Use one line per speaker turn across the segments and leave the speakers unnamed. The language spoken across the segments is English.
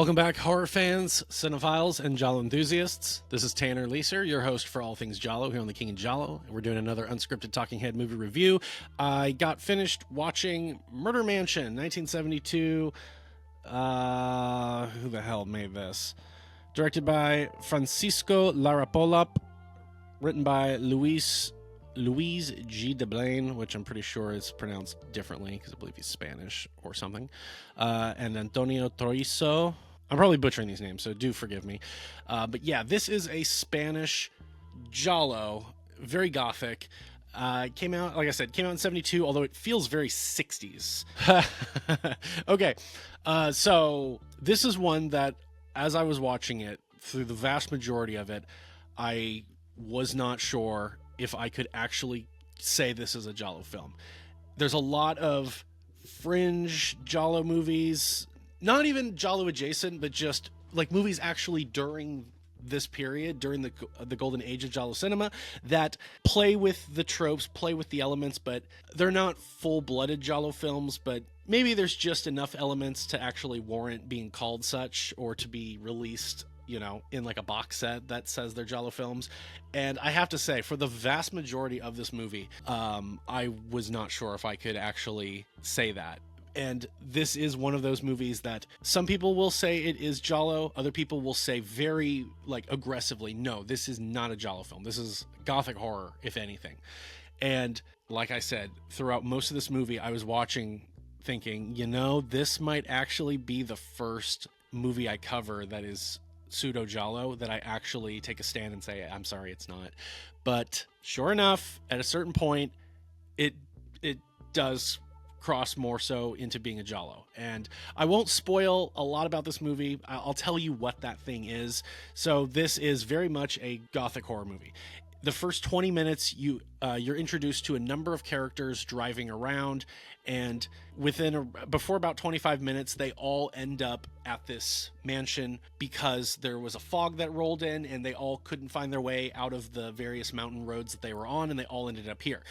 Welcome back, horror fans, cinephiles, and Giallo enthusiasts. This is Tanner Leeser, your host for all things Giallo here on the King of Giallo. We're doing another unscripted talking head movie review. I got finished watching Murder Mansion, 1972. Who the hell made this? Directed by Francisco Lara Polop, written by Luis G. de Blain, which I'm pretty sure is pronounced differently because I believe he's Spanish or something, and Antonio Troiso. I'm probably butchering these names, so do forgive me. But yeah, this is a Spanish Giallo, very gothic. Came out, like I said, came out in 72, although it feels very 60s. Okay, so this is one that, as I was watching it, through the vast majority of it, I was not sure if I could actually say this is a Giallo film. There's a lot of fringe Giallo movies, not even Giallo adjacent, but just like movies actually during this period, during the golden age of Giallo cinema, that play with the tropes, play with the elements, but they're not full-blooded Giallo films, but maybe there's just enough elements to actually warrant being called such or to be released, you know, in like a box set that says they're Giallo films. And I have to say, for the vast majority of this movie, I was not sure if I could actually say that. And this is one of those movies that some people will say it is Giallo, other people will say very like aggressively, no, this is not a Giallo film. This is gothic horror, if anything. And like I said, throughout most of this movie, I was watching thinking, you know, this might actually be the first movie I cover that is pseudo Giallo that I actually take a stand and say, I'm sorry, it's not. But sure enough, at a certain point, it does cross more so into being a Giallo. And I won't spoil a lot about this movie. I'll tell you what that thing is. So this is very much a gothic horror movie. The first 20 minutes, you're introduced to a number of characters driving around, and before about 25 minutes, they all end up at this mansion because there was a fog that rolled in, and they all couldn't find their way out of the various mountain roads that they were on, and they all ended up here.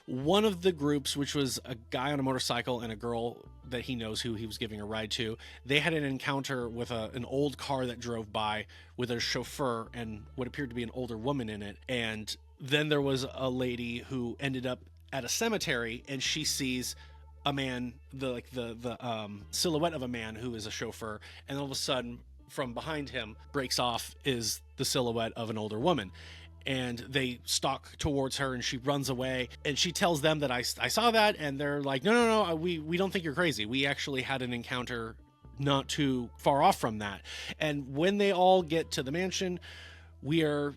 One of the groups, which was a guy on a motorcycle and a girl that he knows who he was giving a ride to, they had an encounter with an old car that drove by with a chauffeur and what appeared to be an older woman in it. And then there was a lady who ended up at a cemetery, and she sees a man, the silhouette of a man who is a chauffeur, and all of a sudden from behind him breaks off is the silhouette of an older woman. And they stalk towards her, and she runs away, and she tells them that I saw that, and they're like, no, we don't think you're crazy. We actually had an encounter not too far off from that. And when they all get to the mansion, we are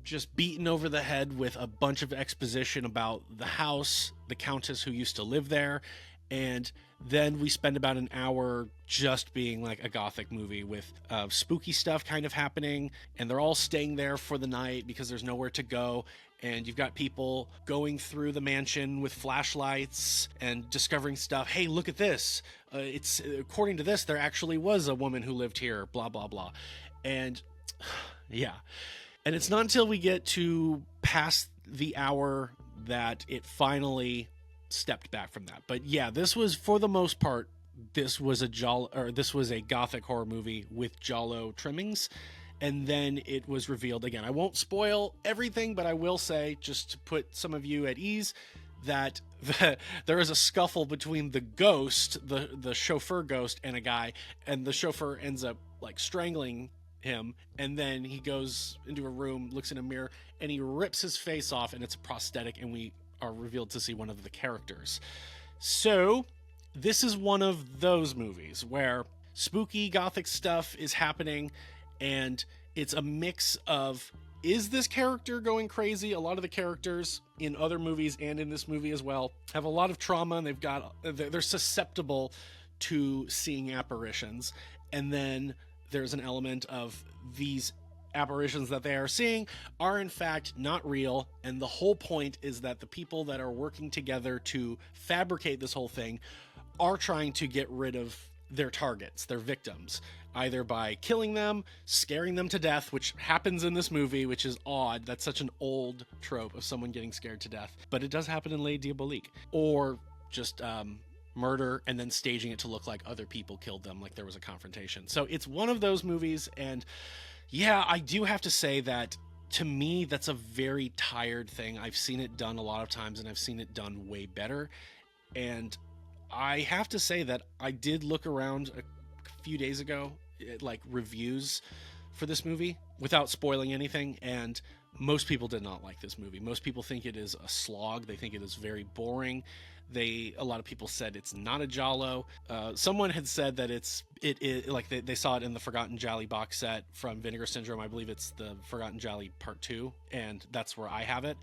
just beaten over the head with a bunch of exposition about the house, the countess who used to live there, and then we spend about an hour just being like a gothic movie with spooky stuff kind of happening, and they're all staying there for the night because there's nowhere to go. And you've got people going through the mansion with flashlights and discovering stuff. Hey, look at this. It's according to this, there actually was a woman who lived here, blah, blah, blah. And yeah. And it's not until we get to past the hour that it finally stepped back from that. But yeah, this was, for the most part, this was a gothic horror movie with Giallo trimmings. And then it was revealed again. I won't spoil everything, but I will say, just to put some of you at ease, that there is a scuffle between the ghost, the chauffeur ghost, and a guy, and the chauffeur ends up like strangling him, and then he goes into a room, looks in a mirror, and he rips his face off, and it's a prosthetic, and we are revealed to see one of the characters. So this is one of those movies where spooky gothic stuff is happening, and it's a mix of, is this character going crazy? A lot of the characters in other movies and in this movie as well have a lot of trauma, and they're susceptible to seeing apparitions. And then there's an element of these apparitions that they are seeing are in fact not real, and the whole point is that the people that are working together to fabricate this whole thing are trying to get rid of their targets, their victims, either by killing them, scaring them to death, which happens in this movie, which is odd. That's such an old trope of someone getting scared to death, but it does happen in Les Diaboliques. Or just murder and then staging it to look like other people killed them, like there was a confrontation. So it's one of those movies, and yeah, I do have to say that to me, that's a very tired thing. I've seen it done a lot of times, and I've seen it done way better. And I have to say that I did look around a few days ago at, like, reviews for this movie without spoiling anything, and most people did not like this movie. Most people think it is a slog. They think it is very boring. A lot of people said it's not a Giallo. Someone had said that it like they saw it in the Forgotten Gialli box set from Vinegar Syndrome. I believe it's the Forgotten Gialli Part 2, and that's where I have it.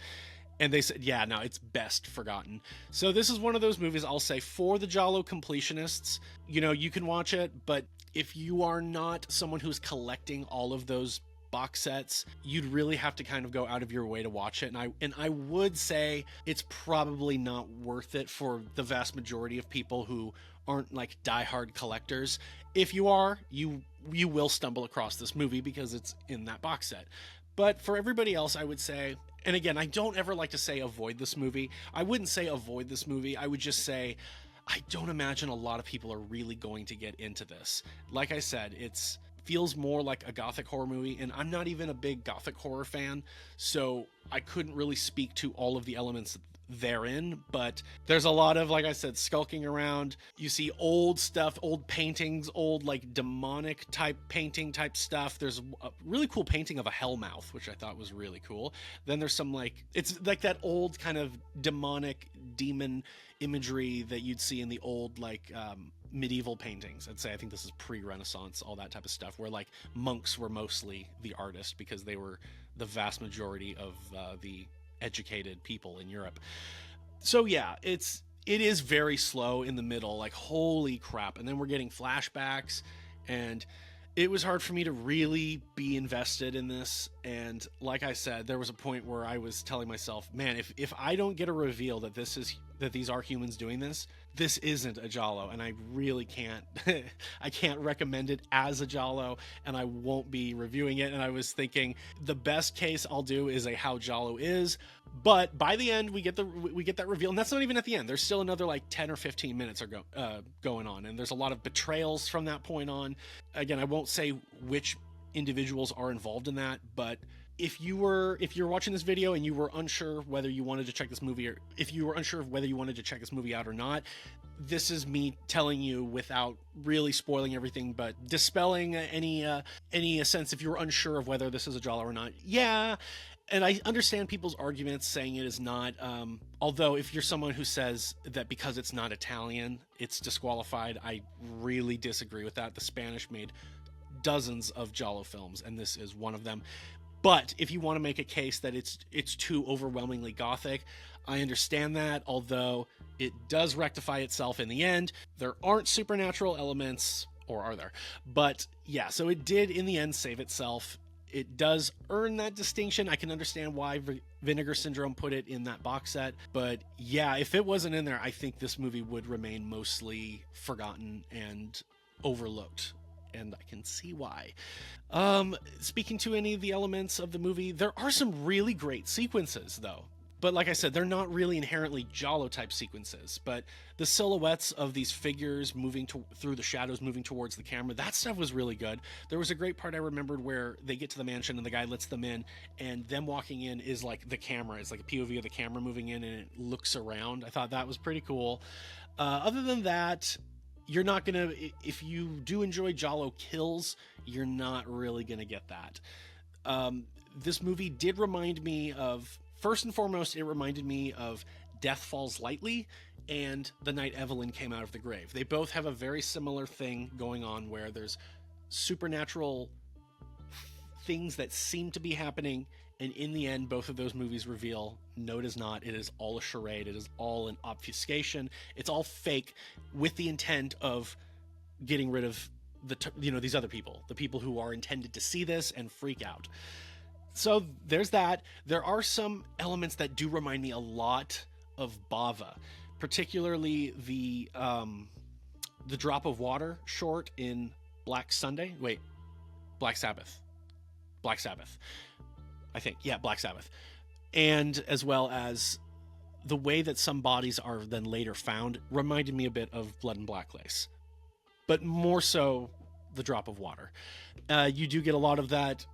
And they said, yeah, no, it's best forgotten. So this is one of those movies, I'll say, for the Giallo completionists. You know, you can watch it, but if you are not someone who's collecting all of those box sets, you'd really have to kind of go out of your way to watch it. And I would say it's probably not worth it for the vast majority of people who aren't like diehard collectors. If you are, you will stumble across this movie because it's in that box set. But for everybody else, I would say, and again, I don't ever like to say avoid this movie. I wouldn't say avoid this movie. I would just say I don't imagine a lot of people are really going to get into this. Like I said, it's feels more like a gothic horror movie, and I'm not even a big gothic horror fan, so I couldn't really speak to all of the elements therein, but there's a lot of, like I said, skulking around. You see old stuff, old paintings, old like demonic type painting type stuff. There's a really cool painting of a hellmouth, which I thought was really cool. Then there's some like, it's like that old kind of demonic demon imagery that you'd see in the old like medieval paintings. I'd say I think this is pre-Renaissance, all that type of stuff, where like monks were mostly the artist because they were the vast majority of the educated people in Europe. So yeah, it is very slow in the middle, like holy crap. And then we're getting flashbacks, and it was hard for me to really be invested in this. And like I said, there was a point where I was telling myself, man, if I don't get a reveal that these are humans doing this isn't a Giallo, and I really can't I can't recommend it as a Giallo, and I won't be reviewing it. And I was thinking the best case I'll do is a how Giallo is, but by the end we get that reveal, and that's not even at the end. There's still another like 10 or 15 minutes going on, and there's a lot of betrayals from that point on. Again, I won't say which individuals are involved in that, but if you're watching this video and you were unsure whether you wanted to check this movie, or if you were unsure of whether you wanted to check this movie out or not, this is me telling you without really spoiling everything, but dispelling any sense if you were unsure of whether this is a Giallo or not. Yeah. And I understand people's arguments saying it is not, although if you're someone who says that because it's not Italian, it's disqualified, I really disagree with that. The Spanish made dozens of Giallo films, and this is one of them. But if you want to make a case that it's too overwhelmingly gothic, I understand that, although it does rectify itself in the end. There aren't supernatural elements, or are there? But yeah, so it did in the end save itself. It does earn that distinction. I can understand why Vinegar Syndrome put it in that box set. But yeah, if it wasn't in there, I think this movie would remain mostly forgotten and overlooked. And I can see why. Speaking to any of the elements of the movie, there are some really great sequences, though. But like I said, they're not really inherently Giallo-type sequences. But the silhouettes of these figures moving through the shadows, moving towards the camera, that stuff was really good. There was a great part I remembered where they get to the mansion and the guy lets them in, and them walking in is like the camera. It's like a POV of the camera moving in, and it looks around. I thought that was pretty cool. Other than that, you're not going to, if you do enjoy Giallo kills, you're not really going to get that. This movie did remind me of, first and foremost, it reminded me of Death Falls Lightly and The Night Evelyn Came Out of the Grave. They both have a very similar thing going on where there's supernatural things that seem to be happening, and in the end, both of those movies reveal, no, it is not. It is all a charade. It is all an obfuscation. It's all fake with the intent of getting rid of these other people, the people who are intended to see this and freak out. So there's that. There are some elements that do remind me a lot of Bava, particularly the drop of water short in Black Sabbath. I think, yeah, Black Sabbath. And as well as the way that some bodies are then later found reminded me a bit of Blood and Black Lace, but more so the drop of water. You do get a lot of that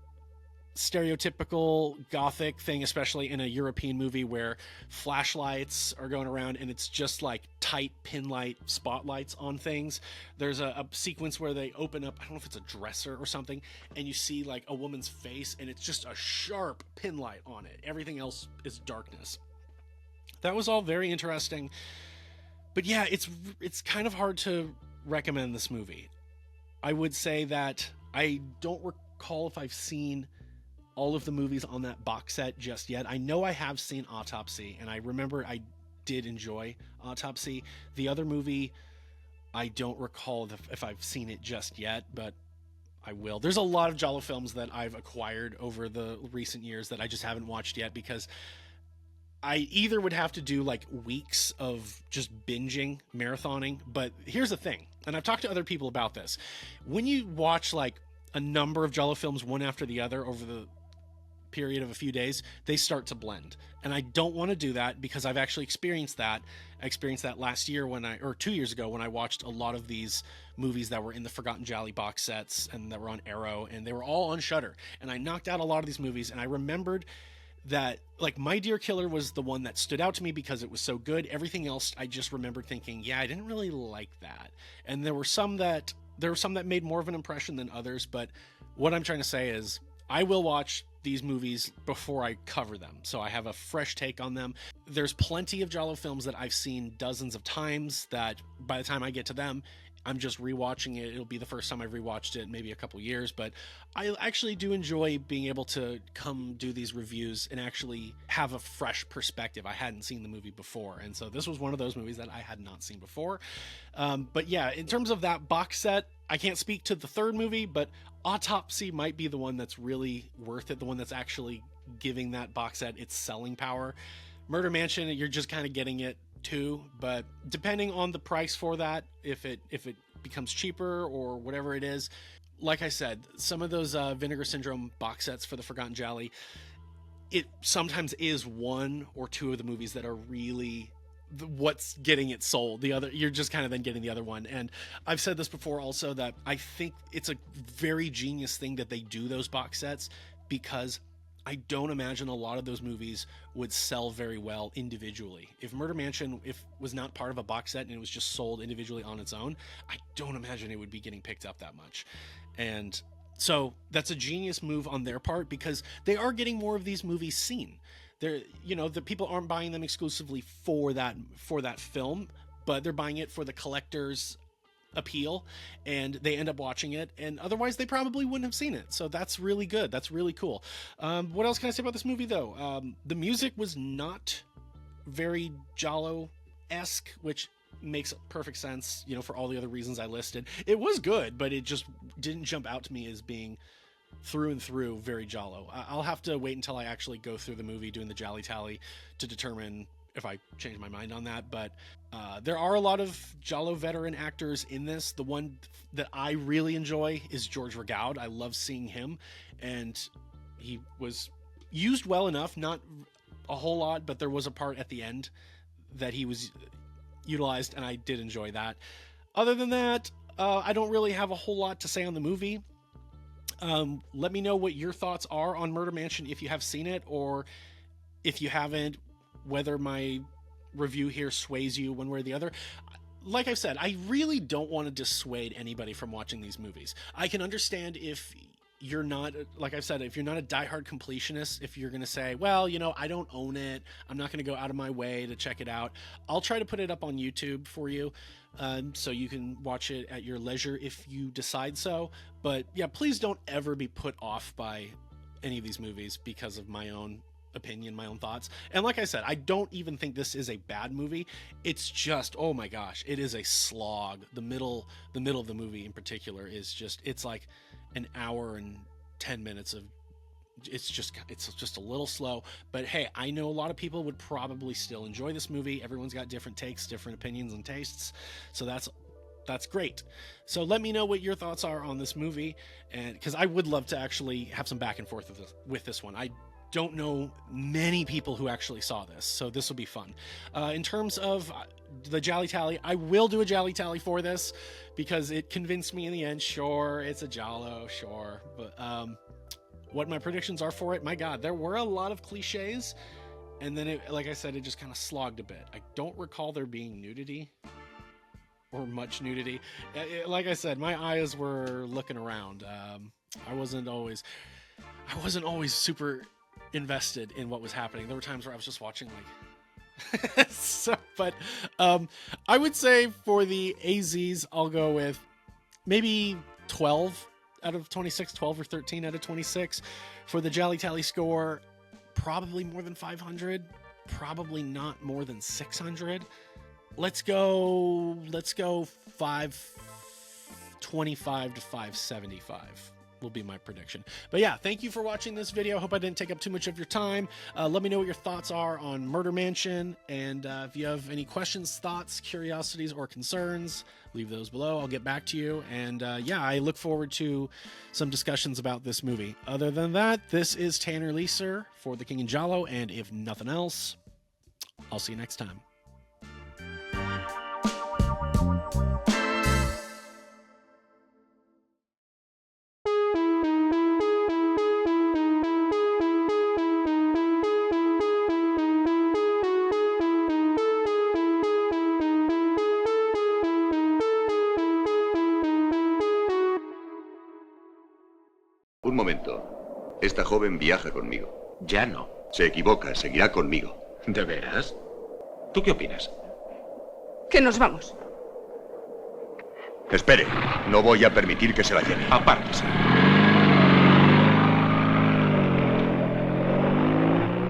stereotypical gothic thing, especially in a European movie where flashlights are going around and it's just like tight pin light spotlights on things. There's a sequence where they open up, I don't know if it's a dresser or something, and you see like a woman's face and it's just a sharp pin light on it. Everything else is darkness. That was all very interesting. But yeah, it's kind of hard to recommend this movie. I would say that I don't recall if I've seen all of the movies on that box set just yet. I know I have seen Autopsy, and I remember I did enjoy Autopsy. The other movie, I don't recall if I've seen it just yet, but I will. There's a lot of Giallo films that I've acquired over the recent years that I just haven't watched yet because I either would have to do like weeks of just binging, marathoning. But here's the thing, and I've talked to other people about this. When you watch like a number of Giallo films one after the other over the period of a few days, they start to blend. And I don't want to do that because I've actually experienced that. I experienced that last year or 2 years ago when I watched a lot of these movies that were in the Forgotten Gialli box sets and that were on Arrow, and they were all on Shudder. And I knocked out a lot of these movies, and I remembered that like My Dear Killer was the one that stood out to me because it was so good. Everything else I just remembered thinking, yeah, I didn't really like that. And there were some that made more of an impression than others, but what I'm trying to say is I will watch these movies before I cover them, so I have a fresh take on them. There's plenty of Giallo films that I've seen dozens of times that by the time I get to them, I'm just rewatching it. It'll be the first time I've rewatched it in maybe a couple years, but I actually do enjoy being able to come do these reviews and actually have a fresh perspective. I hadn't seen the movie before, and so this was one of those movies that I had not seen before. But yeah, in terms of that box set, I can't speak to the third movie, but Autopsy might be the one that's really worth it, the one that's actually giving that box set its selling power. Murder Mansion, you're just kind of getting it too, but depending on the price for that, if it becomes cheaper or whatever it is, like I said, some of those Vinegar Syndrome box sets for the Forgotten Gialli, it sometimes is one or two of the movies that are really what's getting it sold. The other, you're just kind of then getting the other one. And I've said this before also, that I think it's a very genius thing that they do those box sets, because I don't imagine a lot of those movies would sell very well individually. If Murder Mansion was not part of a box set and it was just sold individually on its own, I don't imagine it would be getting picked up that much. And so that's a genius move on their part, because they are getting more of these movies seen. They're, the people aren't buying them exclusively for that film, but they're buying it for the collector's appeal, and they end up watching it, and otherwise they probably wouldn't have seen it. So that's really good. That's really cool. What else can I say about this movie though? The music was not very Giallo-esque, which makes perfect sense, for all the other reasons I listed. It was good, but it just didn't jump out to me as being through and through very Giallo. I'll have to wait until I actually go through the movie doing the Gialli tally to determine if I change my mind on that. But there are a lot of Giallo veteran actors in this. The one that I really enjoy is George Regaud. I love seeing him, and he was used well enough, not a whole lot, but there was a part at the end that he was utilized, and I did enjoy that. Other than that, I don't really have a whole lot to say on the movie. Let me know what your thoughts are on Murder Mansion if you have seen it, or if you haven't, whether my review here sways you one way or the other. Like I've said, I really don't want to dissuade anybody from watching these movies. I can understand if you're not, like I've said, if you're not a diehard completionist, if you're going to say, well, I don't own it, I'm not going to go out of my way to check it out. I'll try to put it up on YouTube for you, so you can watch it at your leisure if you decide so. But yeah, please don't ever be put off by any of these movies because of my own opinion, my own thoughts. And like I said, I don't even think this is a bad movie. It's just, oh my gosh, it is a slog. The middle of the movie in particular is just, it's like an hour and 10 minutes of, it's just a little slow. But hey, I know a lot of people would probably still enjoy this movie. Everyone's got different takes, different opinions and tastes, so that's great. So let me know what your thoughts are on this movie, and because I would love to actually have some back and forth with this one. I don't know many people who actually saw this, so this will be fun. In terms of the Jolly Tally, I will do a Jolly Tally for this because it convinced me in the end. Sure, it's a Giallo, sure, but what my predictions are for it, my God, there were a lot of cliches, and then it, like I said, it just kind of slogged a bit. I don't recall there being nudity or much nudity. Like I said, my eyes were looking around. I wasn't always super invested in what was happening. There were times where I was just watching like so, but I would say for the AZs I'll go with maybe 12 out of 26, 12 or 13 out of 26. For the Jolly Tally score, probably more than 500, probably not more than 600. Let's go 525 to 575 will be my prediction. But yeah, thank you for watching this video. Hope I didn't take up too much of your time. Let me know what your thoughts are on Murder Mansion, and if you have any questions, thoughts, curiosities, or concerns, leave those below. I'll get back to you, and yeah, I look forward to some discussions about this movie. Other than that, this is Tanner Leeser for The King and Giallo, and if nothing else, I'll see you next time.
Un momento. Esta joven viaja conmigo.
Ya no.
Se equivoca, seguirá conmigo.
¿De veras? ¿Tú qué opinas?
Que nos vamos.
Espere, no voy a permitir que se la lleve.
Apártese.